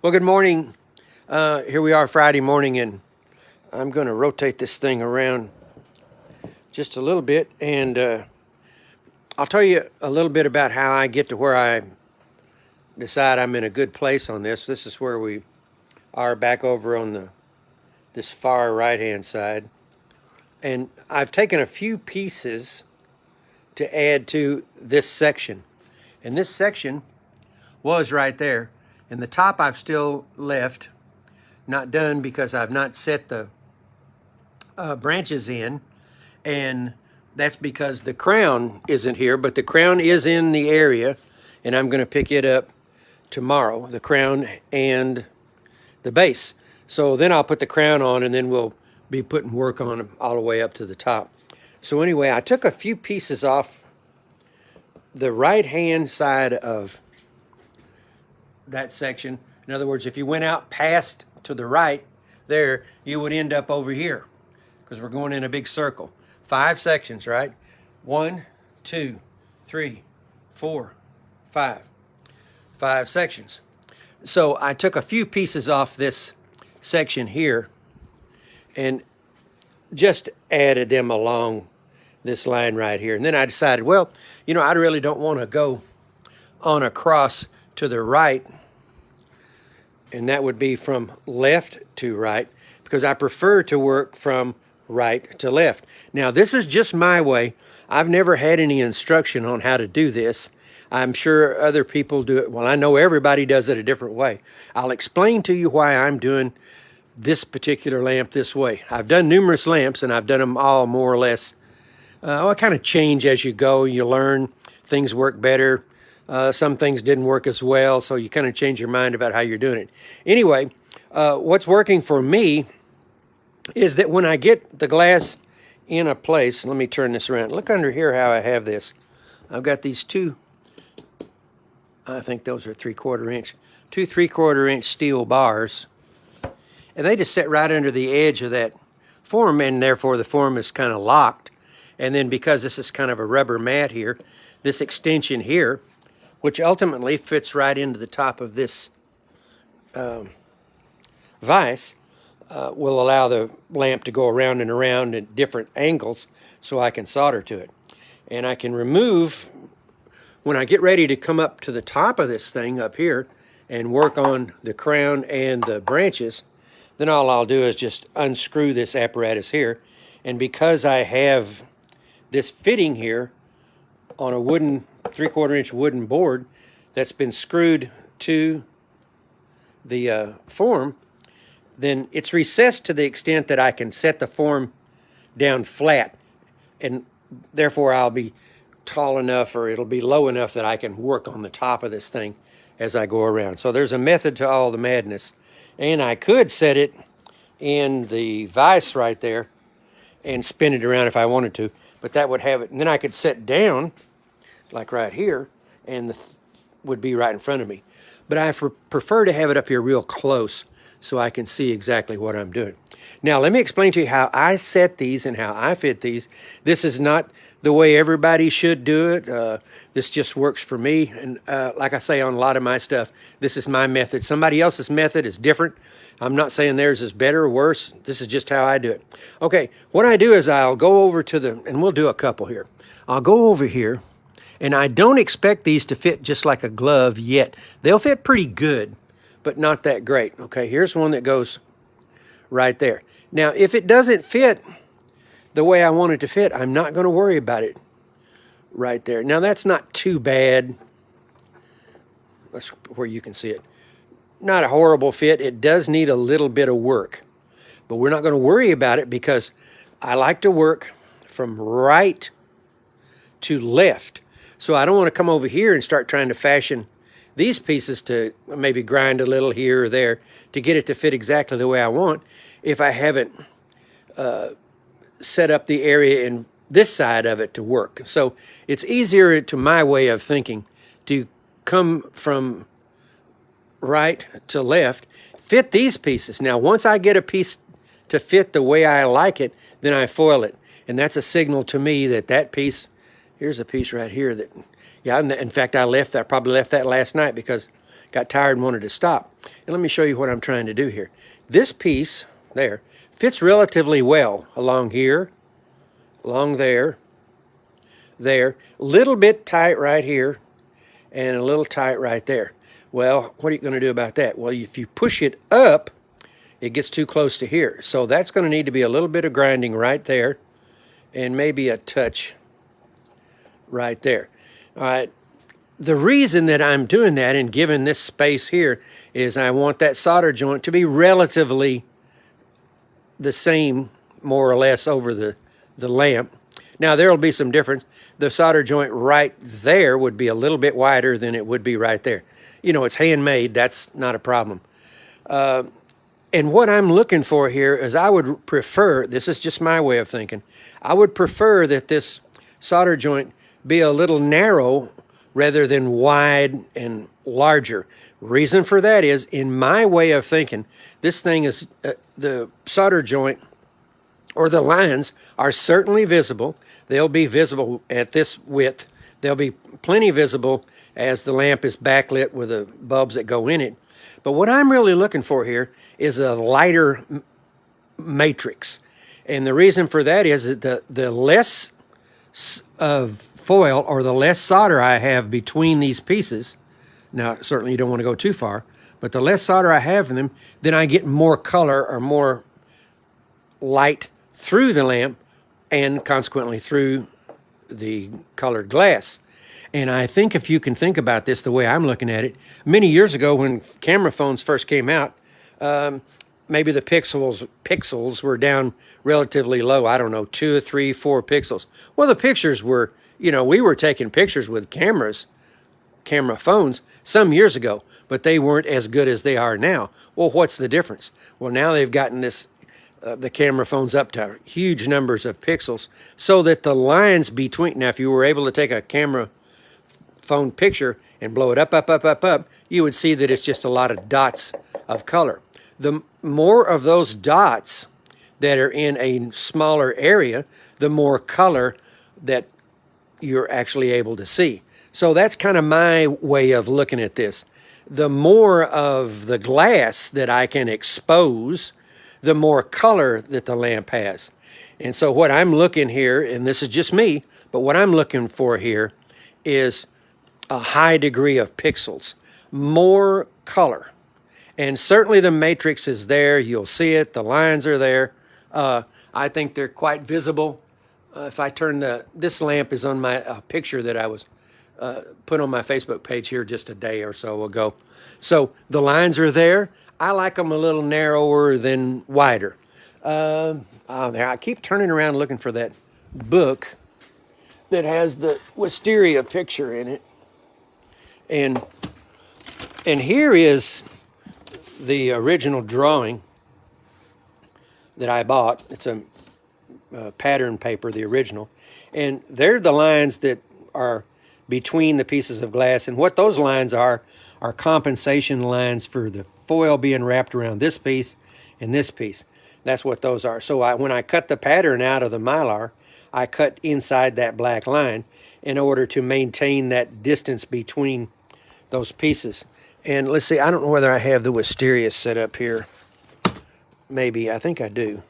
Well, good morning. Here we are Friday morning, and I'm going to rotate this thing around just a little bit, and I'll tell you a little bit about how I get to where I decide I'm in a good place on this. This is where we are back over on this far right-hand side, and I've taken a few pieces to add to this section, and this section was right there. And the top I've still left, not done because I've not set the branches in, and that's because the crown isn't here, but the crown is in the area, and I'm going to pick it up tomorrow, the crown and the base. So then I'll put the crown on, and then we'll be putting work on them all the way up to the top. So anyway, I took a few pieces off the right-hand side of that section. In other words, if you went out past to the right there, you would end up over here because we're going in a big circle. 5 sections, right? 1, 2, 3, 4, 5. 5 sections. So I took a few pieces off this section here and just added them along this line right here. And then I decided, well, I really don't want to go on across to the right, and that would be from left to right, because I prefer to work from right to left. Now, this is just my way. I've never had any instruction on how to do this. I'm sure other people do it. Well, I know everybody does it a different way. I'll explain to you why I'm doing this particular lamp this way. I've done numerous lamps, and I've done them all more or less. I kind of change as you go. You learn. Things work better. Some things didn't work as well, so you kind of change your mind about how you're doing it. Anyway, what's working for me is that when I get the glass in a place, let me turn this around. Look under here how I have this. I've got these two, I think those are 3/4 inch, 2 3/4 inch steel bars, and they just sit right under the edge of that form, and therefore the form is kind of locked. And then because this is kind of a rubber mat here, this extension here, which ultimately fits right into the top of this vise, will allow the lamp to go around and around at different angles so I can solder to it. And I can remove, when I get ready to come up to the top of this thing up here and work on the crown and the branches, then all I'll do is just unscrew this apparatus here. And because I have this fitting here on a wooden 3/4 inch wooden board that's been screwed to the form, then it's recessed to the extent that I can set the form down flat, and therefore I'll be tall enough, or it'll be low enough that I can work on the top of this thing as I go around. So there's a method to all the madness, and I could set it in the vise right there and spin it around if I wanted to, but that would have it, and then I could set down like right here, and would be right in front of me. But I prefer to have it up here real close so I can see exactly what I'm doing. Now, let me explain to you how I set these and how I fit these. This is not the way everybody should do it. This just works for me. And like I say on a lot of my stuff, this is my method. Somebody else's method is different. I'm not saying theirs is better or worse. This is just how I do it. Okay, what I do is I'll go over to and we'll do a couple here. I'll go over here, and I don't expect these to fit just like a glove yet. They'll fit pretty good, but not that great. Okay, here's one that goes right there. Now, if it doesn't fit the way I want it to fit, I'm not going to worry about it right there. Now, that's not too bad. That's where you can see it. Not a horrible fit. It does need a little bit of work, but we're not going to worry about it because I like to work from right to left. So I don't want to come over here and start trying to fashion these pieces to maybe grind a little here or there to get it to fit exactly the way I want if I haven't set up the area in this side of it to work. So it's easier, to my way of thinking, to come from right to left, fit these pieces. Now, once I get a piece to fit the way I like it, then I foil it. And that's a signal to me that that piece, here's a piece right here that, yeah, in fact, I probably left that last night because got tired and wanted to stop. And let me show you what I'm trying to do here. This piece there fits relatively well along here, along there, there, a little bit tight right here, and a little tight right there. Well, what are you going to do about that? Well, if you push it up, it gets too close to here. So that's going to need to be a little bit of grinding right there, and maybe a touch right there. All right. The reason that I'm doing that and giving this space here is I want that solder joint to be relatively the same, more or less, over the lamp. Now, there will be some difference. The solder joint right there would be a little bit wider than it would be right there. You know, it's handmade. That's not a problem. And what I'm looking for here is I would prefer, this is just my way of thinking, I would prefer that this solder joint be a little narrow rather than wide and larger. Reason for that is, in my way of thinking, this thing is, the solder joint or the lines are certainly visible. They'll be visible at this width. They'll be plenty visible as the lamp is backlit with the bulbs that go in it. But what I'm really looking for here is a lighter matrix. And the reason for that is that the less of foil or the less solder I have between these pieces, now certainly you don't want to go too far, but the less solder I have in them, then I get more color or more light through the lamp and consequently through the colored glass. And I think if you can think about this the way I'm looking at it, many years ago when camera phones first came out, maybe the pixels were down relatively low. I don't know, 2 or 3, 4 pixels. Well, the pictures were, you know, we were taking pictures with camera phones some years ago, but they weren't as good as they are now. Well, what's the difference? Well, now they've gotten this, the camera phones up to huge numbers of pixels so that the lines between, now if you were able to take a camera phone picture and blow it up, you would see that it's just a lot of dots of color. The more of those dots that are in a smaller area, the more color that you're actually able to see. So that's kind of my way of looking at this. The more of the glass that I can expose, the more color that the lamp has. And so what I'm looking here, and this is just me, but what I'm looking for here is a high degree of pixels, more color. And certainly the matrix is there. You'll see it. The lines are there. I think they're quite visible. If I turn this lamp is on my picture that I was put on my Facebook page here just a day or so ago. So the lines are there. I like them a little narrower than wider. There, I keep turning around looking for that book that has the wisteria picture in it. And here is the original drawing that I bought. It's a pattern paper, the original. And they're the lines that are between the pieces of glass. And what those lines are compensation lines for the foil being wrapped around this piece and this piece. That's what those are. So when I cut the pattern out of the Mylar, I cut inside that black line in order to maintain that distance between those pieces. And let's see, I don't know whether I have the wisteria set up here. Maybe, I think I do.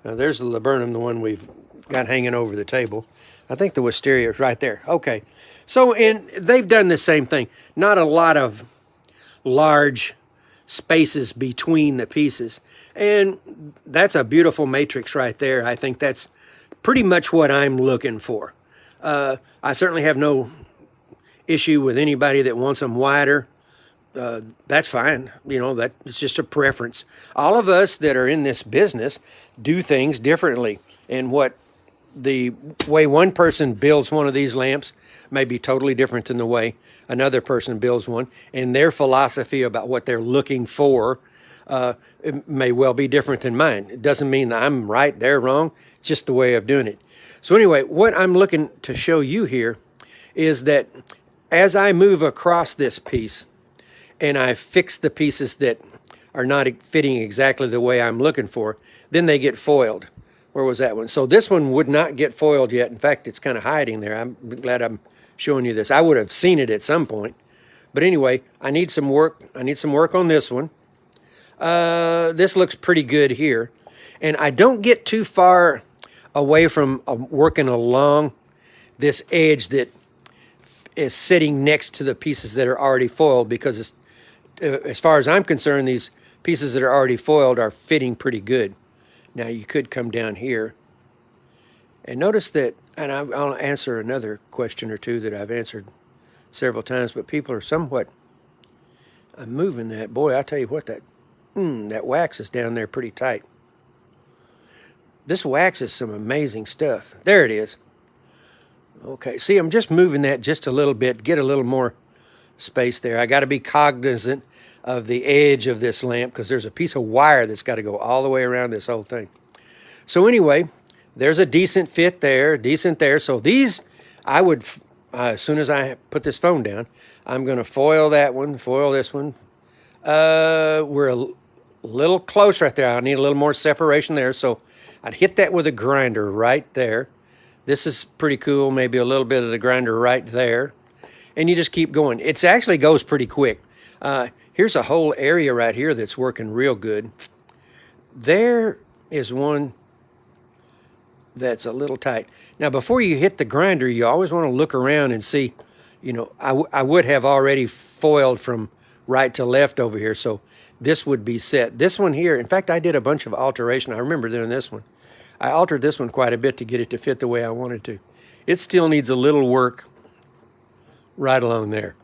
Now, there's the laburnum, the one we've got hanging over the table. I think the wisteria is right there. Okay. So, and they've done the same thing. Not a lot of large spaces between the pieces. And that's a beautiful matrix right there. I think that's pretty much what I'm looking for. I certainly have no issue with anybody that wants them wider. That's fine. You know, that it's just a preference. All of us that are in this business do things differently. And the way one person builds one of these lamps may be totally different than the way another person builds one. And their philosophy about what they're looking for it may well be different than mine. It doesn't mean that I'm right, they're wrong. It's just the way of doing it. So anyway, what I'm looking to show you here is that as I move across this piece and I fix the pieces that are not fitting exactly the way I'm looking for, then they get foiled. Where was that one? So this one would not get foiled yet. In fact, it's kind of hiding there. I'm glad I'm showing you this. I would have seen it at some point, But anyway, I need some work. I need some work on this one. This looks pretty good here. And I don't get too far away from working along this edge that is sitting next to the pieces that are already foiled, because it's, as far as I'm concerned, these pieces that are already foiled are fitting pretty good. Now you could come down here and notice that, and I'll answer another question or two that I've answered several times, but people are somewhat, I'm moving that. Boy, I tell you what, that wax is down there pretty tight. This wax is some amazing stuff. There it is. Okay, see, I'm just moving that just a little bit, get a little more space there. I got to be cognizant of the edge of this lamp, because there's a piece of wire that's got to go all the way around this whole thing. So anyway, there's a decent fit there, decent there. So these, I would, as soon as I put this phone down, I'm going to foil that one, foil this one. We're a little close right there. I need a little more separation there. So I'd hit that with a grinder right there. This is pretty cool. Maybe a little bit of the grinder right there. And you just keep going. It actually goes pretty quick. Here's a whole area right here that's working real good. There is one that's a little tight. Now, before you hit the grinder, you always want to look around and see, you know, I would have already foiled from right to left over here, so this would be set. This one here, in fact, I did a bunch of alteration. I remember doing this one. I altered this one quite a bit to get it to fit the way I wanted to. It still needs a little work right along there.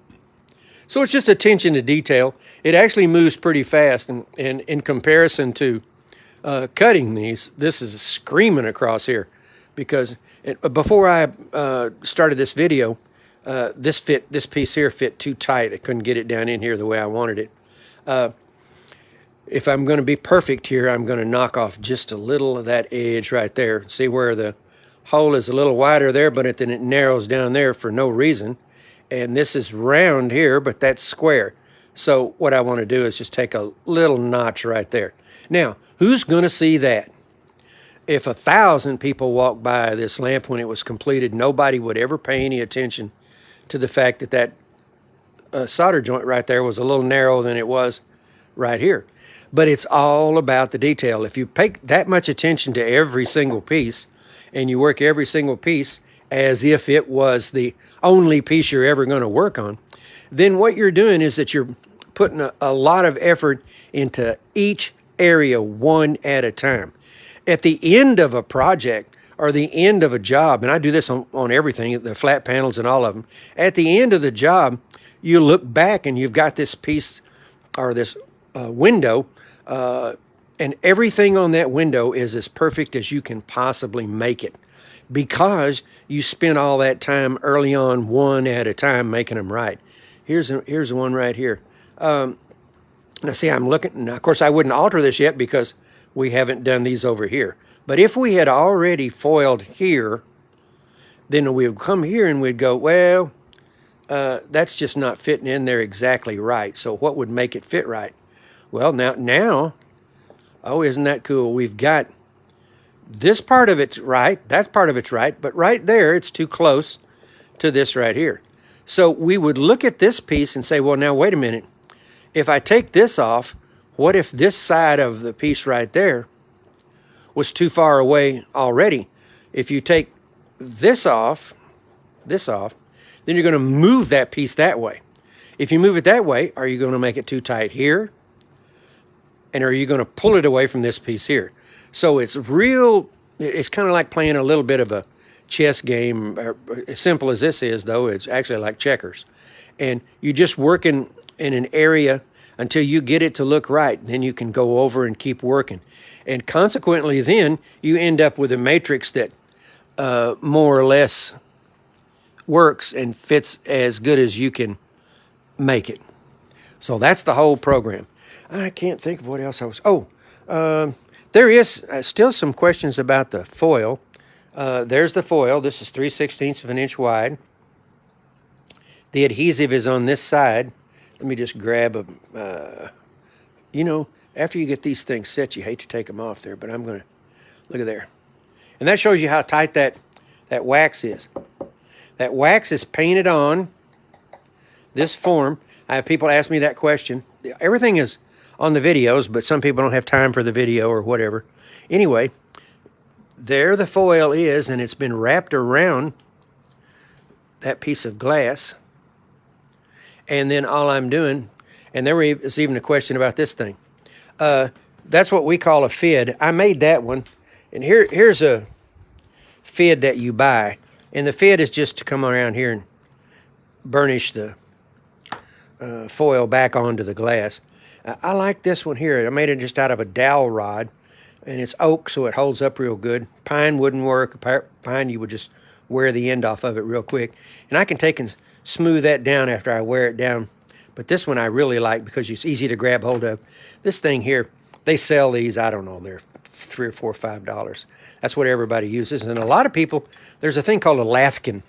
So it's just attention to detail. It actually moves pretty fast, and in comparison to cutting these, this is screaming across here, because before I started this video, this piece here fit too tight. I couldn't get it down in here the way I wanted it. If I'm going to be perfect here, I'm going to knock off just a little of that edge right there. See where the hole is a little wider there, but then it narrows down there for no reason. And this is round here, but that's square. So what I want to do is just take a little notch right there. Now, who's going to see that? If 1,000 people walked by this lamp when it was completed, nobody would ever pay any attention to the fact that that solder joint right there was a little narrower than it was right here. But it's all about the detail. If you pay that much attention to every single piece, and you work every single piece as if it was the only piece you're ever going to work on, then what you're doing is that you're putting a lot of effort into each area one at a time. At the end of a project or the end of a job, and I do this on everything, the flat panels and all of them, at the end of the job, you look back and you've got this piece or this window, and everything on that window is as perfect as you can possibly make it, because you spent all that time early on, one at a time, making them right. Here's one right here. Now see, I'm looking, now of course I wouldn't alter this yet because we haven't done these over here. But if we had already foiled here, then we would come here and we'd go, well, that's just not fitting in there exactly right. So what would make it fit right? Well, now, oh, isn't that cool? We've got this part of it's right, that part of it's right, but right there it's too close to this right here. So we would look at this piece and say, well, now wait a minute. If I take this off, what if this side of the piece right there was too far away already? If you take this off, then you're going to move that piece that way. If you move it that way, are you going to make it too tight here? And are you going to pull it away from this piece here? So it's kind of like playing a little bit of a chess game. As simple as this is, though, it's actually like checkers. And you just work in an area until you get it to look right. Then you can go over and keep working. And consequently, then you end up with a matrix that more or less works and fits as good as you can make it. So that's the whole program. I can't think of what else I was... Oh, there is still some questions about the foil. There's the foil. This is 3/16 of an inch wide. The adhesive is on this side. Let me just grab a... you know, after you get these things set, you hate to take them off there, but I'm going to... Look at there. And that shows you how tight that wax is. That wax is painted on this form. I have people ask me that question. Everything is on the videos, but some people don't have time for the video or whatever. Anyway, there the foil is, and it's been wrapped around that piece of glass. And then all I'm doing, and there was even a question about this thing. That's what we call a fid. I made that one. And here's a fid that you buy. And the fid is just to come around here and burnish the foil back onto the glass. I like this one here. I made it just out of a dowel rod. And it's oak, so it holds up real good. Pine wouldn't work. Pine, you would just wear the end off of it real quick. And I can take and smooth that down after I wear it down. But this one I really like because it's easy to grab hold of. This thing here, they sell these, I don't know, they're $3 or $4 or $5. That's what everybody uses. And a lot of people, there's a thing called a Lathkin.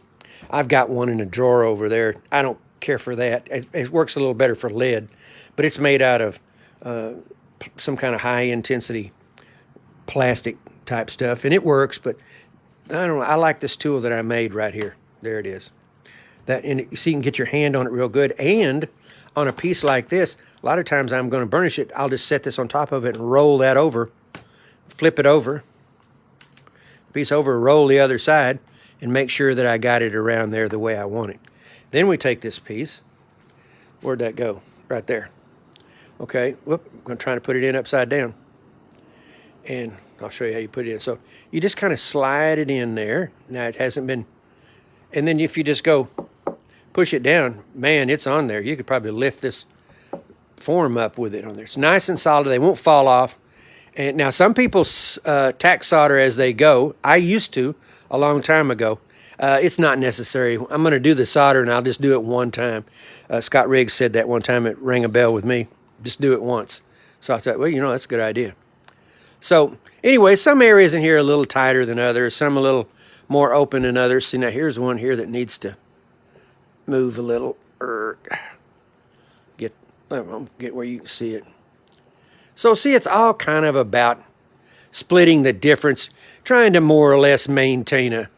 I've got one in a drawer over there. I don't care for that. It works a little better for lead. But it's made out of some kind of high-intensity plastic type stuff. And it works, but I don't know. I like this tool that I made right here. There it is. And so you can get your hand on it real good. And on a piece like this, a lot of times I'm going to burnish it. I'll just set this on top of it and roll that over, flip it over, piece over, roll the other side, and make sure that I got it around there the way I want it. Then we take this piece. Where'd that go? Right there. Okay, whoop, I'm going to try to put it in upside down. And I'll show you how you put it in. So you just kind of slide it in there. Now it hasn't been, and then if you just go push it down, man, it's on there. You could probably lift this form up with it on there. It's nice and solid. They won't fall off. And now some people tack solder as they go. I used to a long time ago. It's not necessary. I'm going to do the solder and I'll just do it one time. Scott Riggs said that one time. It rang a bell with me. Just do it once. So I thought, well, you know, that's a good idea. So anyway, some areas in here are a little tighter than others. Some a little more open than others. See, now here's one here that needs to move a little. Get where you can see it. So see, it's all kind of about splitting the difference, trying to more or less maintain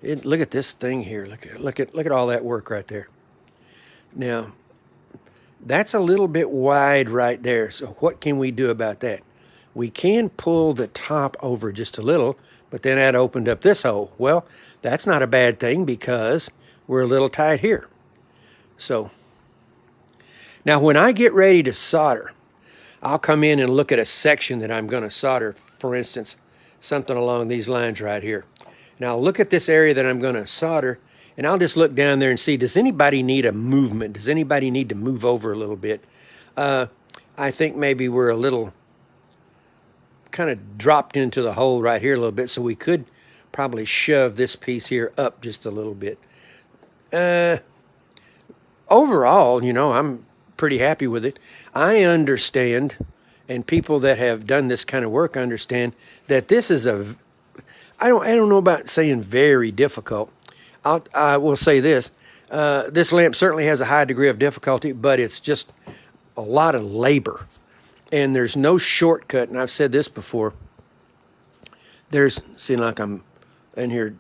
look at this thing here. Look at all that work right there. Now, that's a little bit wide right there. So what can we do about that? We can pull the top over just a little, but then that opened up this hole. Well, that's not a bad thing because we're a little tight here. So now when I get ready to solder, I'll come in and look at a section that I'm going to solder, for instance, something along these lines right here. And I'll look at this area that I'm going to solder, and I'll just look down there and see, does anybody need a movement? Does anybody need to move over a little bit? I think maybe we're a little kind of dropped into the hole right here a little bit, so we could probably shove this piece here up just a little bit. Overall, you know, I'm pretty happy with it. I understand, and people that have done this kind of work understand that this is I don't know about saying very difficult. I will say this. This lamp certainly has a high degree of difficulty, but it's just a lot of labor. And there's no shortcut, and I've said this before. See, like I'm in here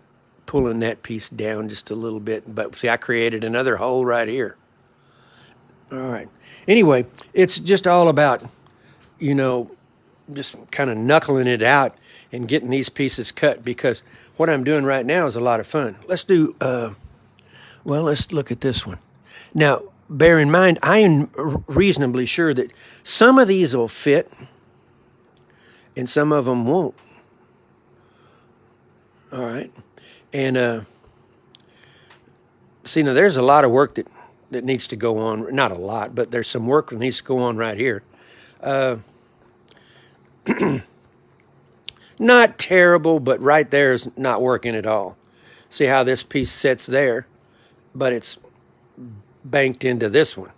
pulling that piece down just a little bit, but see, I created another hole right here. All right. Anyway, it's just all about, you know, just kind of knuckling it out and getting these pieces cut, because what I'm doing right now is a lot of fun. Let's do, let's look at this one. Now, bear in mind, I am reasonably sure that some of these will fit and some of them won't. All right. And see, now there's a lot of work that needs to go on. Not a lot, but there's some work that needs to go on right here. Not terrible, but right there is not working at all. See how this piece sits there, but it's banked into this one.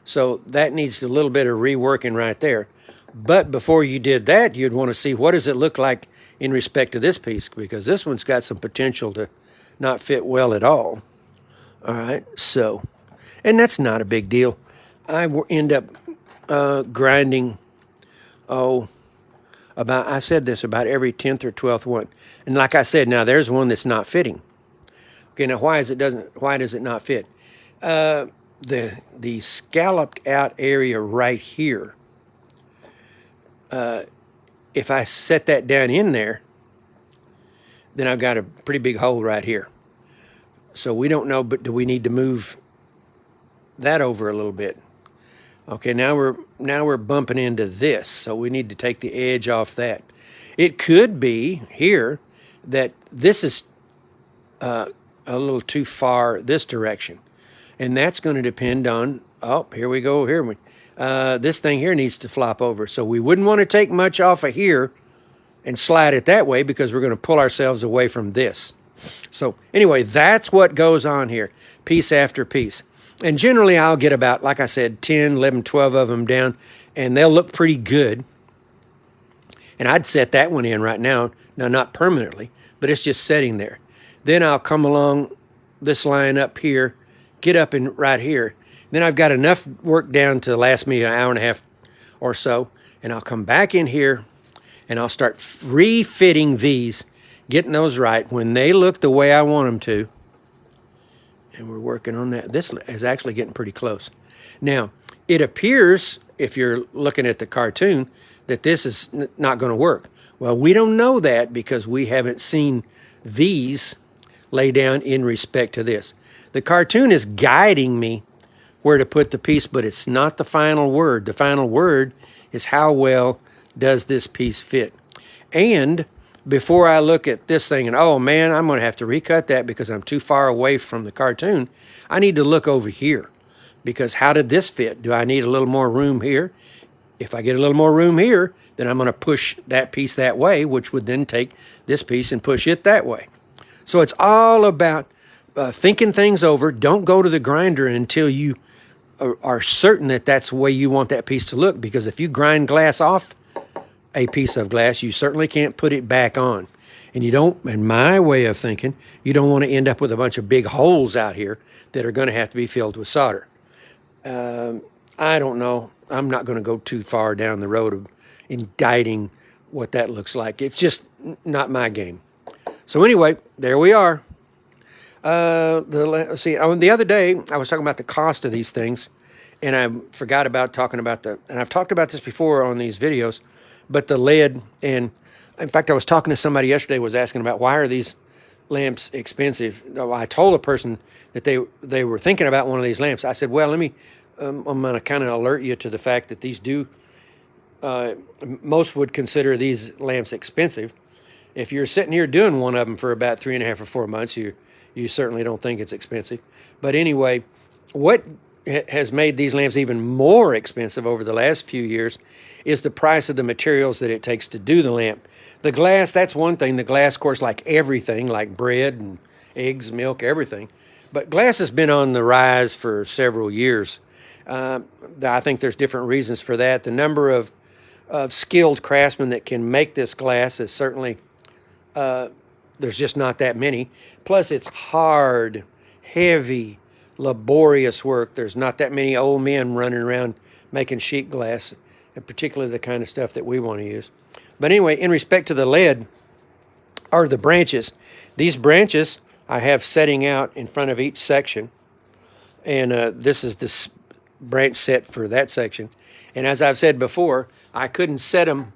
So that needs a little bit of reworking right there. But before you did that, you'd want to see what does it look like in respect to this piece, because this one's got some potential to not fit well at all. All right, so, and that's not a big deal. I end up grinding, I said this, about every 10th or 12th one. And like I said, now there's one that's not fitting. Okay, now why does it not fit? the scalloped out area right here, if I set that down in there, then I've got a pretty big hole right here. So we don't know, but do we need to move that over a little bit? Okay, now we're bumping into this, so we need to take the edge off that. It could be here that this is a little too far this direction, and that's going to depend on, oh, here we go, this thing here needs to flop over. So we wouldn't want to take much off of here and slide it that way, because we're going to pull ourselves away from this. So anyway, that's what goes on here, piece after piece. And generally I'll get about, like I said, 10, 11, 12 of them down, and they'll look pretty good. And I'd set that one in right now. Now, not permanently, but it's just sitting there. Then I'll come along this line up here, get up in right here. Then I've got enough work down to last me an hour and a half or so, and I'll come back in here, and I'll start refitting these, getting those right when they look the way I want them to. And we're working on that. This is actually getting pretty close. Now, it appears, if you're looking at the cartoon, that this is not going to work. Well, we don't know that because we haven't seen these lay down in respect to this. The cartoon is guiding me where to put the piece, but it's not the final word. The final word is how well does this piece fit. And before I look at this thing and, oh man, I'm going to have to recut that because I'm too far away from the cartoon, I need to look over here, because how did this fit? Do I need a little more room here? If I get a little more room here, then I'm going to push that piece that way, which would then take this piece and push it that way. So it's all about thinking things over. Don't go to the grinder until you are certain that that's the way you want that piece to look, because if you grind glass off a piece of glass, you certainly can't put it back on. And you don't, in my way of thinking, you don't want to end up with a bunch of big holes out here that are going to have to be filled with solder. I don't know. I'm not going to go too far down the road of indicting what that looks like. It's just not my game. So anyway, there we are. Let's see. The other day, I was talking about the cost of these things, and I forgot about talking about and I've talked about this before on these videos, but the lead, and in fact, I was talking to somebody yesterday, was asking about why are these lamps expensive. I told a person that they were thinking about one of these lamps. I said, well, let me, I'm going to kind of alert you to the fact that these most would consider these lamps expensive. If you're sitting here doing one of them for about 3.5 or 4 months, you certainly don't think it's expensive. But anyway, what has made these lamps even more expensive over the last few years is the price of the materials that it takes to do the lamp. The glass, that's one thing. The glass, of course, like everything, like bread and eggs, milk, everything. But glass has been on the rise for several years. I think there's different reasons for that. The number of skilled craftsmen that can make this glass is certainly, there's just not that many. Plus, it's hard, heavy, laborious work. There's not that many old men running around making sheet glass, and particularly the kind of stuff that we want to use. But anyway, in respect to the lead, or the branches, these branches I have setting out in front of each section, and this is this branch set for that section. And as I've said before, I couldn't set them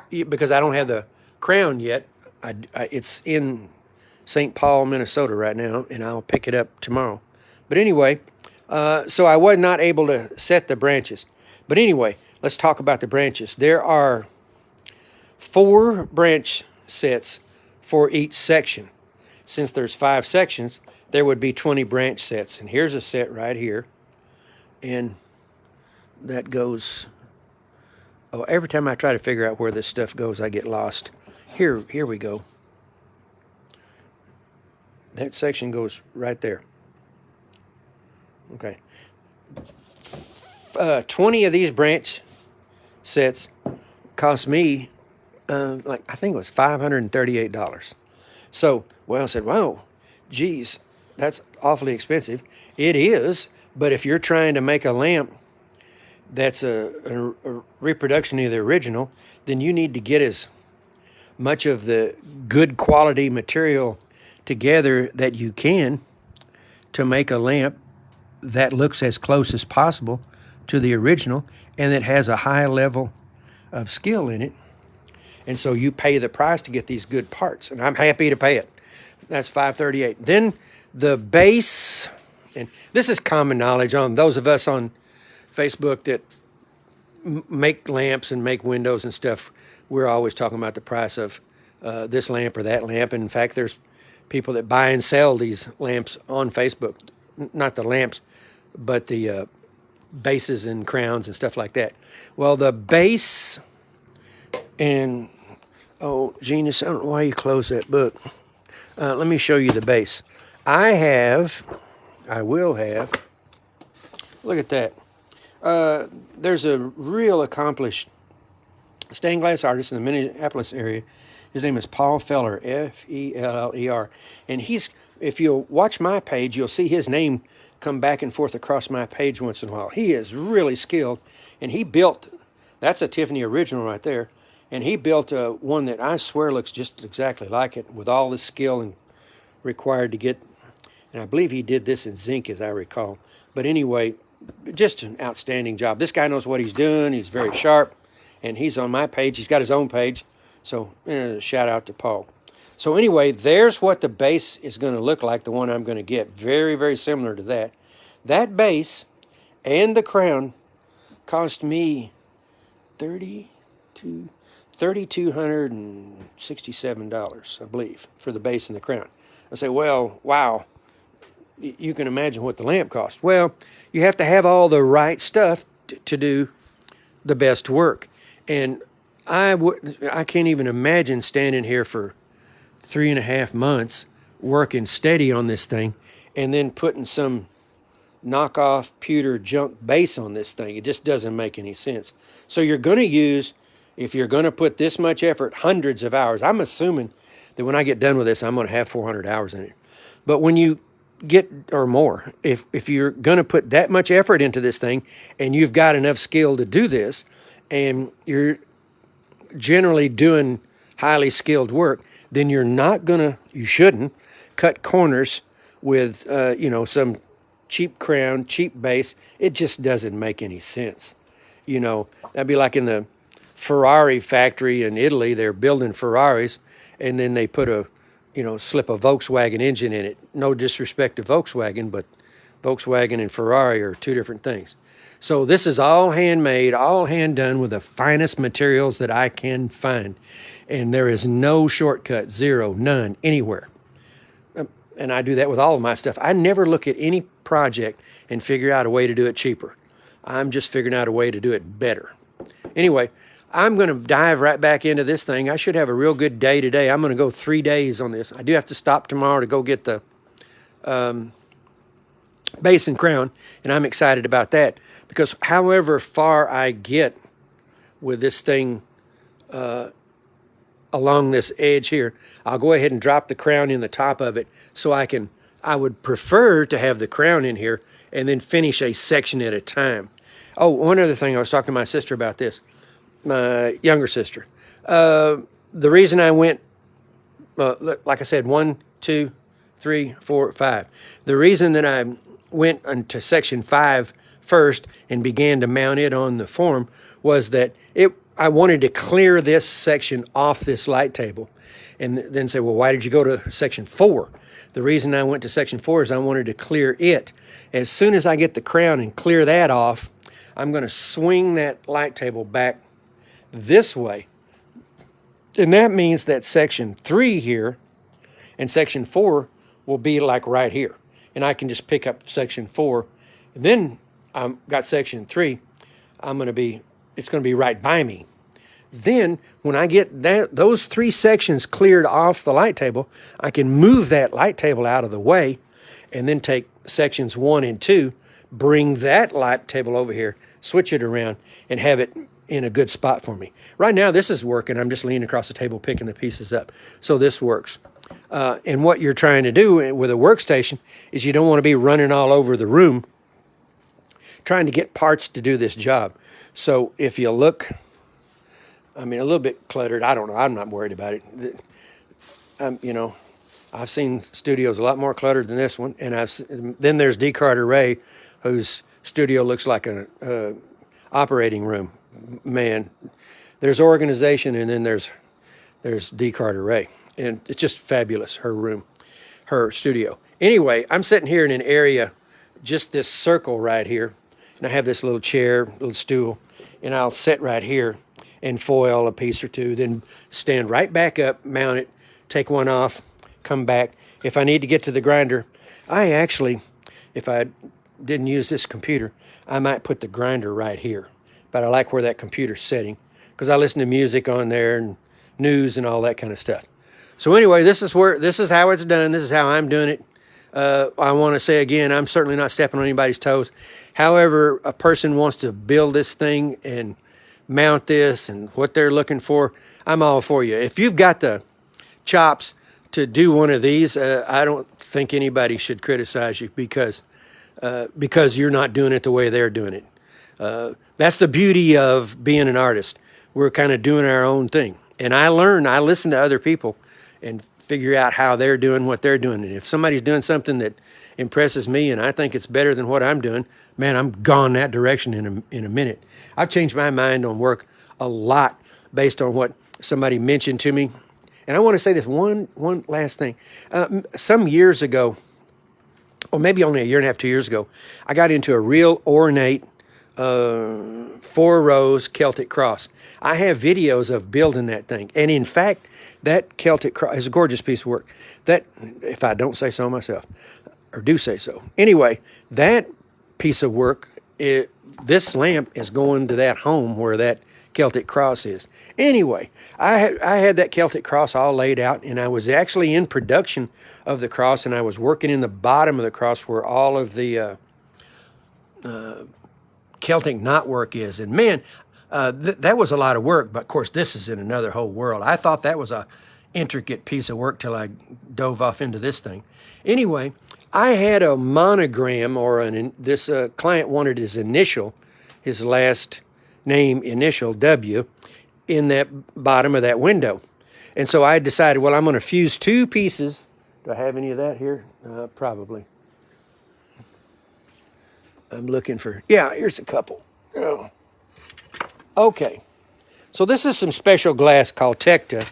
because I don't have the crown yet. It's in St. Paul, Minnesota right now, and I'll pick it up tomorrow. But anyway, so I was not able to set the branches. But anyway, let's talk about the branches. There are 4 branch sets for each section. Since there's 5 sections, there would be 20 branch sets. And here's a set right here. And that goes, oh, every time I try to figure out where this stuff goes, I get lost. Here we go. That section goes right there. Okay. 20 of these branch sets cost me, I think it was $538. So, well, I said, wow, geez, that's awfully expensive. It is, but if you're trying to make a lamp that's a reproduction of the original, then you need to get as much of the good quality material together that you can to make a lamp that looks as close as possible to the original, and it has a high level of skill in it. And so you pay the price to get these good parts, and I'm happy to pay it. That's $538. Then the base, and this is common knowledge on those of us on Facebook that make lamps and make windows and stuff. We're always talking about the price of this lamp or that lamp. And in fact, there's people that buy and sell these lamps on Facebook. Not the lamps, but the bases and crowns and stuff like that. Well, the base, and oh, Genius, I don't know why you closed that book. Let me show you the base. I will have, look at that. There's a real accomplished stained glass artist in the Minneapolis area. His name is Paul Feller, F-E-L-L-E-R. And if you'll watch my page, you'll see his name come back and forth across my page once in a while. He is really skilled, and he built, that's a Tiffany original right there, and he built one that I swear looks just exactly like it with all the skill and required to get, and I believe he did this in zinc as I recall. But anyway, just an outstanding job. This guy knows what he's doing. He's very sharp, and he's on my page. He's got his own page, so shout out to Paul. So anyway, there's what the base is going to look like, the one I'm going to get. Very, very similar to that. That base and the crown cost me $3,267, I believe, for the base and the crown. I say, well, wow, you can imagine what the lamp cost. Well, you have to have all the right stuff to do the best work. And I can't even imagine standing here for 3.5 months working steady on this thing and then putting some knockoff pewter junk base on this thing. It just doesn't make any sense. So you're going to use, if you're going to put this much effort, hundreds of hours. I'm assuming that when I get done with this, I'm going to have 400 hours in it. But when you get, or more, if you're going to put that much effort into this thing and you've got enough skill to do this, and you're generally doing highly skilled work, then you're not going to, you shouldn't, cut corners with, some cheap crown, cheap base. It just doesn't make any sense. That'd be like in the Ferrari factory in Italy. They're building Ferraris, and then they put slip a Volkswagen engine in it. No disrespect to Volkswagen, but Volkswagen and Ferrari are two different things. So this is all handmade, all hand done with the finest materials that I can find. And there is no shortcut, zero, none, anywhere. And I do that with all of my stuff. I never look at any project and figure out a way to do it cheaper. I'm just figuring out a way to do it better. Anyway, I'm going to dive right back into this thing. I should have a real good day today. I'm going to go 3 days on this. I do have to stop tomorrow to go get the base and crown, and I'm excited about that because however far I get with this thing along this edge here, I'll go ahead and drop the crown in the top of it so I would prefer to have the crown in here and then finish a section at a time. Oh, one other thing, I was talking to my sister about this, my younger sister. The reason I went, like I said, 1, 2, 3, 4, 5. The reason that I went into section 5 first and began to mount it on the form was that I wanted to clear this section off this light table and then say, well, why did you go to section 4? The reason I went to section 4 is I wanted to clear it. As soon as I get the crown and clear that off, I'm going to swing that light table back this way. And that means that section 3 here and section 4 will be like right here. And I can just pick up section 4. And then I've got section 3. It's going to be right by me. Then when I get those 3 sections cleared off the light table, I can move that light table out of the way and then take sections 1 and 2, bring that light table over here, switch it around, and have it in a good spot for me. Right now, this is working. I'm just leaning across the table, picking the pieces up. So this works. And what you're trying to do with a workstation is you don't want to be running all over the room trying to get parts to do this job. So if you look, a little bit cluttered. I don't know. I'm not worried about it. I've seen studios a lot more cluttered than this one. And then there's D. Carter Ray, whose studio looks like a operating room. Man, there's organization, and then there's D. Carter Ray, and it's just fabulous. Her room, her studio. Anyway, I'm sitting here in an area, just this circle right here, and I have this little chair, little stool, and I'll sit right here and foil a piece or two, then stand right back up, mount it, take one off, come back. If I need to get to the grinder, I actually, if I didn't use this computer, I might put the grinder right here. But I like where that computer's sitting, because I listen to music on there and news and all that kind of stuff. So anyway, this is how it's done. This is how I'm doing it. I want to say again, I'm certainly not stepping on anybody's toes. However, a person wants to build this thing and mount this and what they're looking for, I'm all for you. If you've got the chops to do one of these, I don't think anybody should criticize you because you're not doing it the way they're doing it. That's the beauty of being an artist. We're kind of doing our own thing. And I listen to other people and figure out how they're doing what they're doing. And if somebody's doing something that impresses me and I think it's better than what I'm doing, man, I'm gone that direction in a minute. I've changed my mind on work a lot based on what somebody mentioned to me. And I want to say this one last thing. Some years ago, or maybe only a year and a half, 2 years ago, I got into a real ornate 4 rows Celtic cross. I have videos of building that thing. And in fact, that Celtic cross is a gorgeous piece of work. That, if I don't say so myself, or do say so. Anyway, that piece of work, this lamp is going to that home where that Celtic cross is. Anyway, I had that Celtic cross all laid out, and I was actually in production of the cross, and I was working in the bottom of the cross where all of the Celtic knotwork is. And man, that was a lot of work, but of course this is in another whole world. I thought that was a intricate piece of work till I dove off into this thing. Anyway, I had a monogram, or this client wanted his initial, his last name initial, W, in that bottom of that window. And so I decided, well, I'm going to fuse 2 pieces. Do I have any of that here? Probably. I'm looking for, yeah, here's a couple. Oh. Okay. So this is some special glass called Tecta.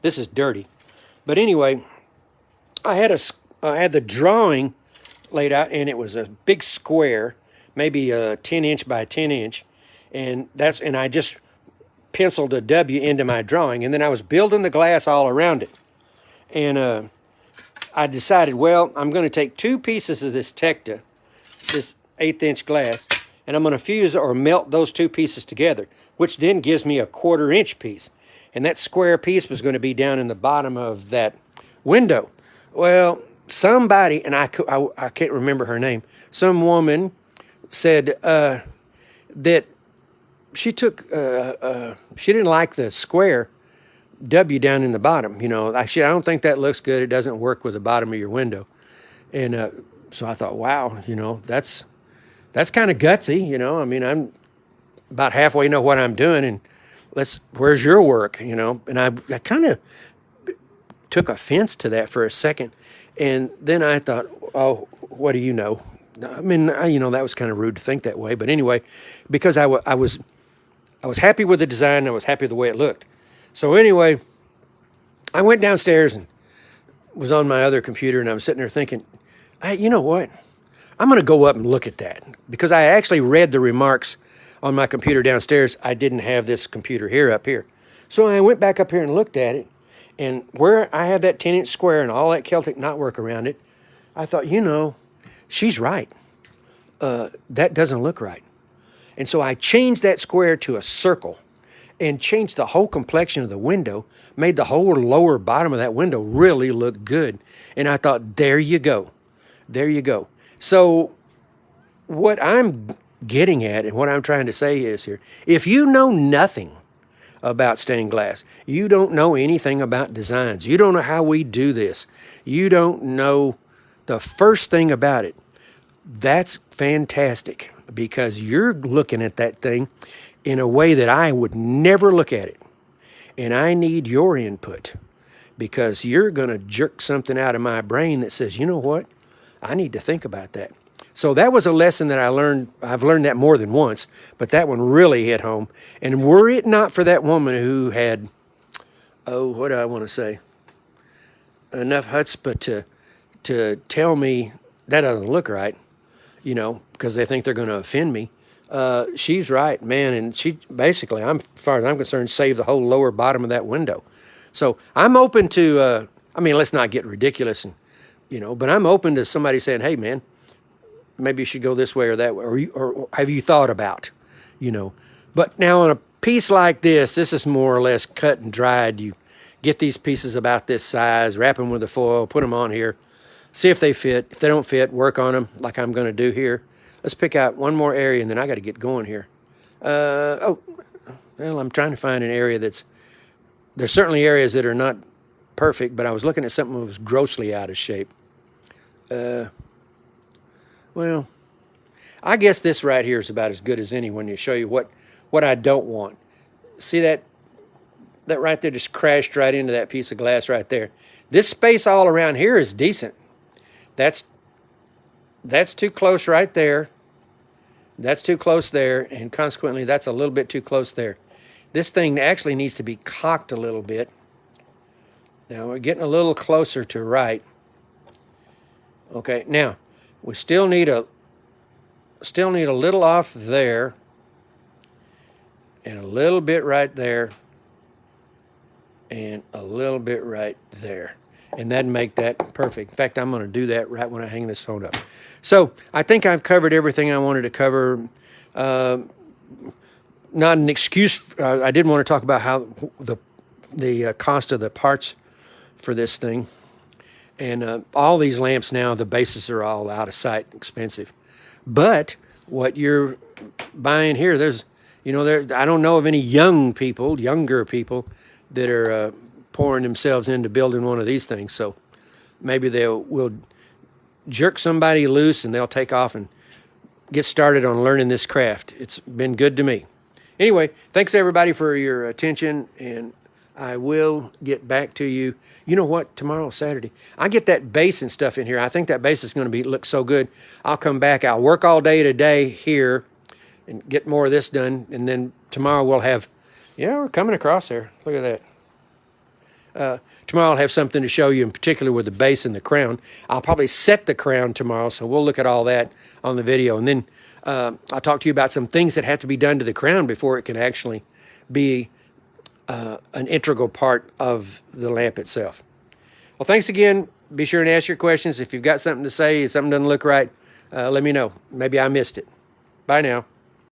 This is dirty. But anyway, I had the drawing laid out, and it was a big square, maybe a 10-inch by 10-inch. And I just penciled a W into my drawing, and then I was building the glass all around it. And I decided, well, I'm going to take 2 pieces of this Tecta, this 1/8-inch glass, and I'm going to fuse or melt those 2 pieces together, which then gives me a 1/4-inch piece. And that square piece was going to be down in the bottom of that window. Well, somebody, and I can't remember her name, some woman said that she didn't like the square W down in the bottom. You know, I don't think that looks good. It doesn't work with the bottom of your window. And so I thought, wow, you know, that's kind of gutsy. You know, I mean, I'm about halfway know what I'm doing, and where's your work? You know, and I kind of took offense to that for a second. And then I thought, oh, what do you know? I mean, that was kind of rude to think that way. But anyway, because I was happy with the design, I was happy with the way it looked. So anyway, I went downstairs and was on my other computer, and I was sitting there thinking, hey, you know what? I'm going to go up and look at that, because I actually read the remarks on my computer downstairs. I didn't have this computer up here. So I went back up here and looked at it, and where I had that 10-inch square and all that Celtic knotwork around it, I thought, she's right. That doesn't look right. And so I changed that square to a circle and changed the whole complexion of the window, made the whole lower bottom of that window really look good. And I thought, there you go. There you go. So what I'm getting at and what I'm trying to say is here, if you know nothing about stained glass, you don't know anything about designs, you don't know how we do this, you don't know the first thing about it, that's fantastic, because you're looking at that thing in a way that I would never look at it. And I need your input, because you're going to jerk something out of my brain that says, you know what? I need to think about that. So that was a lesson that I learned. I've learned that more than once, but that one really hit home. And were it not for that woman who had, oh, what do I want to say? Enough chutzpah to tell me that doesn't look right, you know, because they think they're going to offend me. She's right, man. And she basically, as far as I'm concerned, saved the whole lower bottom of that window. So I'm open to, I mean, let's not get ridiculous, and you know, but I'm open to somebody saying, hey, man, maybe you should go this way or that way, or have you thought about, you know. But now on a piece like this is more or less cut and dried. You get these pieces about this size, wrap them with the foil, put them on here, see if they fit. If they don't fit, work on them like I'm going to do here. Let's pick out one more area, and then I got to get going here. Oh, well, I'm trying to find an area there's certainly areas that are not perfect, but I was looking at something that was grossly out of shape. Well, I guess this right here is about as good as any when you show you what I don't want. See that right there just crashed right into that piece of glass right there. This space all around here is decent. That's too close right there. That's too close there, and consequently that's a little bit too close there. This thing actually needs to be cocked a little bit. Now we're getting a little closer to right. Okay, now we still need a little off there and a little bit right there and a little bit right there. And that'd make that perfect. In fact, I'm going to do that right when I hang this phone up. So I think I've covered everything I wanted to cover. Not an excuse. I did want to talk about how the cost of the parts for this thing. And all these lamps now, the bases are all out of sight, expensive. But what you're buying here, there's, you know, I don't know of any younger people that are pouring themselves into building one of these things. So maybe we'll jerk somebody loose and they'll take off and get started on learning this craft. It's been good to me. Anyway, thanks everybody for your attention, and I will get back to you. You know what? Tomorrow's Saturday. I get that base and stuff in here. I think that base is going to look so good. I'll come back. I'll work all day today here and get more of this done. And then tomorrow we'll have, yeah, we're coming across there. Look at that. Tomorrow I'll have something to show you, in particular with the base and the crown. I'll probably set the crown tomorrow, so we'll look at all that on the video. And then I'll talk to you about some things that have to be done to the crown before it can actually be an integral part of the lamp itself. Well, thanks again. Be sure and ask your questions. If you've got something to say, if something doesn't look right, let me know. Maybe I missed it. Bye now.